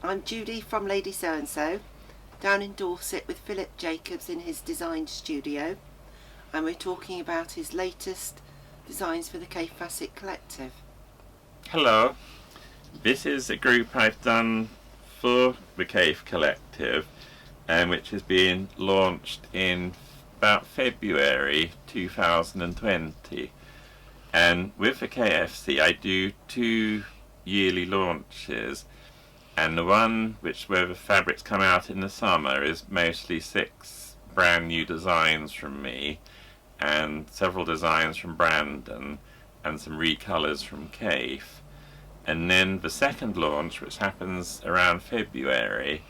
I'm Judy from Lady So-and-so, down in Dorset with Philip Jacobs in his design studio, and we're talking about his latest designs for the Kaffe Fassett Collective. Hello, this is a group I've done for the Kaffe Collective, which is being launched in about February 2020. And with the KFC I do 2 yearly launches, and the one where the fabrics come out in the summer is mostly 6 brand new designs from me and several designs from Brandon and some recolours from Kaffe. And then the second launch, which happens around February,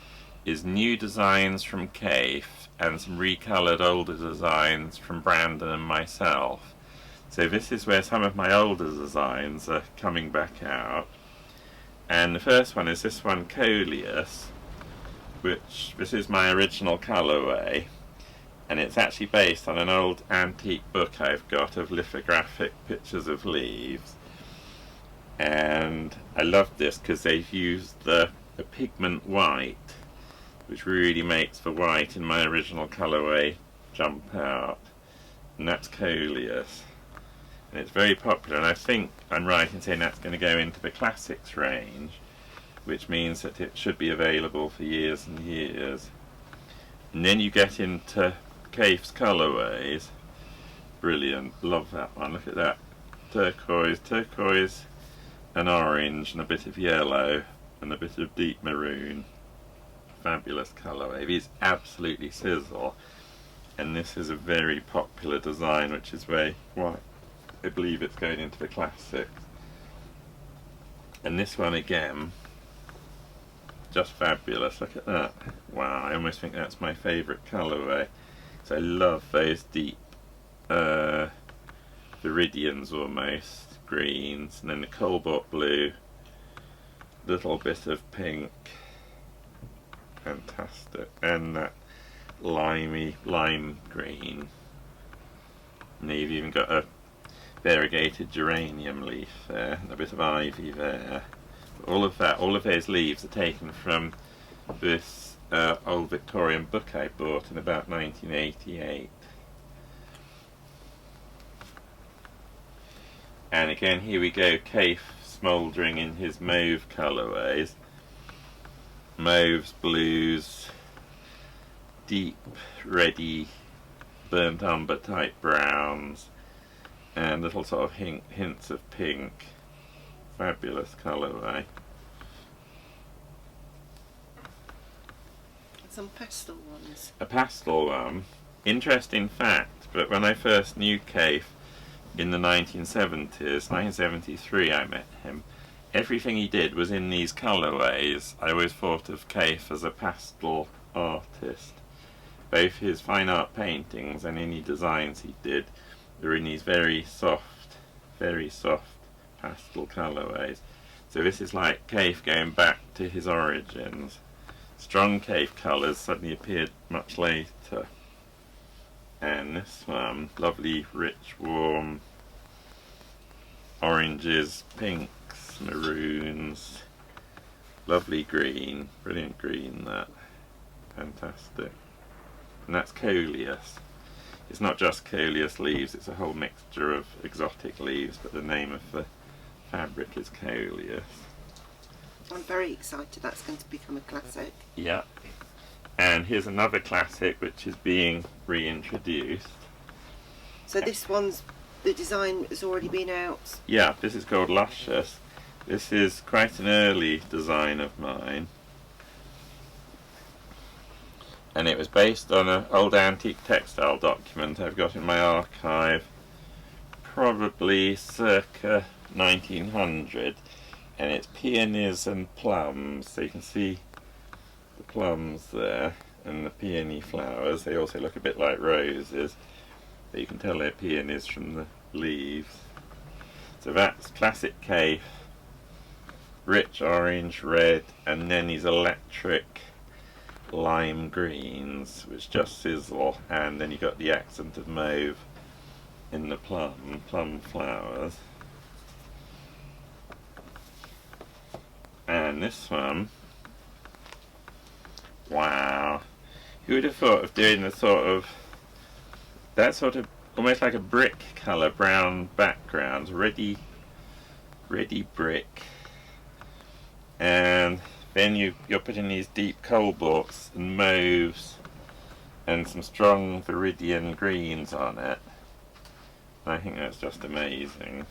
is new designs from Kaffe and some recoloured older designs from Brandon and myself. So this is where some of my older designs are coming back out. And the first one is this one, Coleus, which this is my original colourway, and it's actually based on an old antique book I've got of lithographic pictures of leaves. And I love this because they've used the pigment white, which really makes the white in my original colourway jump out, and that's Coleus. And it's very popular, and I think I'm right in saying that's going to go into the classics range, which means that it should be available for years and years. And then you get into Kaffe's colourways. Brilliant, love that one. Look at that, turquoise and orange and a bit of yellow and a bit of deep maroon. Fabulous colourway. These absolutely sizzle, and this is a very popular design, which is very white. I believe it's going into the classics. And this one again, just fabulous. Look at that. Wow, I almost think that's my favourite colourway. So I love those deep viridians almost, greens, and then the cobalt blue, little bit of pink. Fantastic. And that lime green. And you've even got a variegated geranium leaf there, and a bit of ivy there. All of those leaves are taken from this old Victorian book I bought in about 1988. And again, here we go, Kaffe smouldering in his mauve colourways. Mauves, blues, deep, reddy, burnt umber type browns, and little sort of hints of pink. Fabulous colourway. Some pastel ones. A pastel one. Interesting fact, but when I first knew Kaffe in the 1970s, 1973 I met him, everything he did was in these colourways. I always thought of Kaffe as a pastel artist. Both his fine art paintings and any designs he did were in these very soft pastel colourways. So this is like Kaffe going back to his origins. Strong Kaffe colours suddenly appeared much later. And this one, lovely, rich, warm oranges, pinks, maroons, lovely green, brilliant green that. Fantastic. And that's Coleus. It's not just Coleus leaves, it's a whole mixture of exotic leaves, but the name of the fabric is Coleus. I'm very excited that's going to become a classic. Yeah. And here's another classic which is being reintroduced. So this one's, the design has already been out? Yeah, this is called Luscious. This is quite an early design of mine. And it was based on an old antique textile document I've got in my archive, probably circa 1900, and it's peonies and plums, so you can see the plums there and the peony flowers. They also look a bit like roses, but you can tell they're peonies from the leaves. So that's classic Kaffe, rich orange, red, and then these electric lime greens which just sizzle, and then you got the accent of mauve in the plum flowers. And this one Who would have thought of doing that sort of almost like a brick colour brown background, ready brick, and then you're putting these deep cobalts and mauves and some strong viridian greens on it. I think that's just amazing.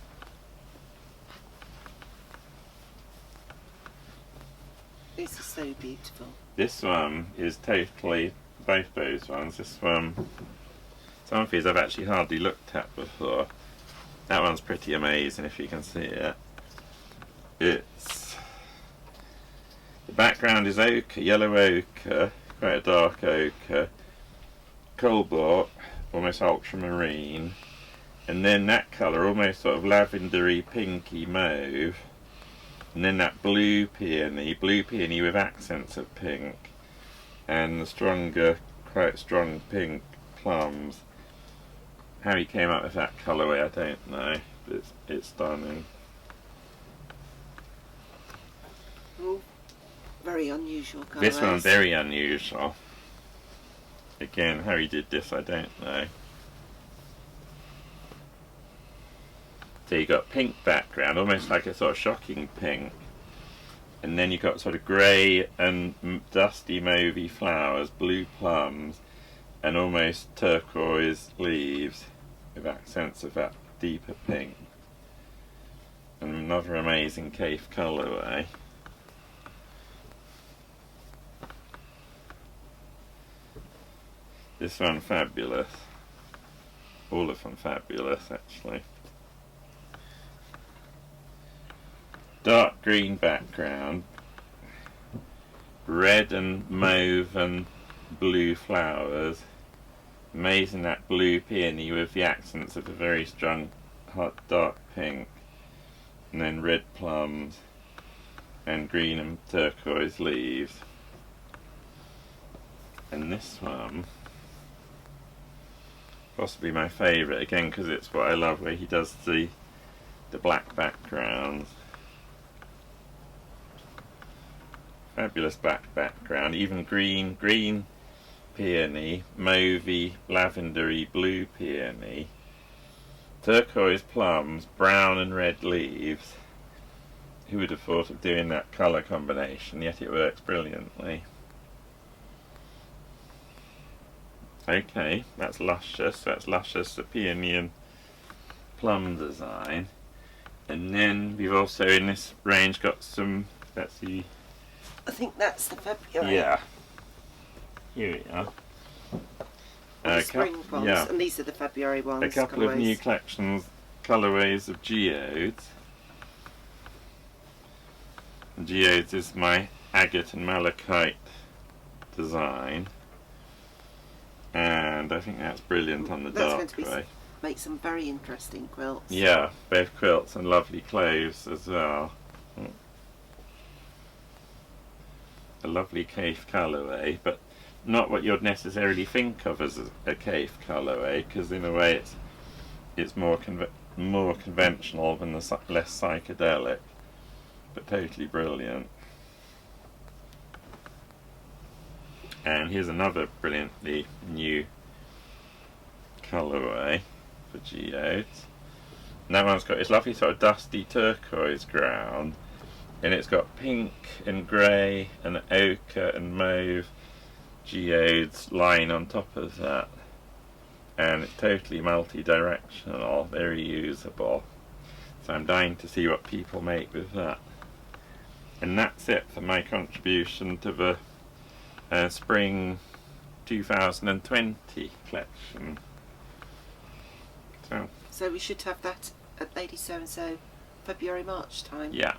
This is so beautiful. This one is totally, both those ones, this one, some of these I've actually hardly looked at before. That one's pretty amazing if you can see it. The background is ochre, yellow ochre, quite a dark ochre, cobalt, almost ultramarine, and then that colour, almost sort of lavendery, pinky mauve, and then that blue peony with accents of pink, and the stronger, quite strong pink plums. How he came up with that colourway, I don't know, but it's stunning. Oh, very unusual colours. This one's very unusual. Again, how he did this, I don't know. So you got pink background, almost like a sort of shocking pink, and then you got sort of grey and dusty mauvey flowers, blue plums, and almost turquoise leaves with accents of that deeper pink. And another amazing Kaffe colourway. This one fabulous. All of them fabulous, actually. Dark green background, red and mauve and blue flowers. Amazing that blue peony with the accents of a very strong hot dark pink, and then red plums and green and turquoise leaves. And this one, possibly my favourite, again because it's what I love, where he does the black backgrounds. Fabulous background, even green peony, mauvey, lavendery, blue peony, turquoise plums, brown and red leaves. Who would have thought of doing that colour combination, yet it works brilliantly. Okay, that's luscious, the peony and plum design. And then we've also in this range got some, let's see, I think that's the February. yeah. Here we are. The spring ones, yeah. and these are the February ones. A couple of new collections, colourways of geodes. And geodes is my agate and malachite design. And I think that's brilliant on the dark way. Make some very interesting quilts. Yeah, both quilts and lovely clothes as well. A lovely Kaffe colourway, but not what you'd necessarily think of as a Kaffe colourway, because in a way it's more conventional and less psychedelic, but totally brilliant. And here's another brilliantly new colourway for geodes. And that one's got this lovely sort of dusty turquoise ground, and it's got pink and grey and ochre and mauve geodes lying on top of that, and it's totally multi-directional, very usable. So I'm dying to see what people make with that. And that's it for my contribution to the spring 2020 collection. So we should have that at Lady So and So February, March time. yeah.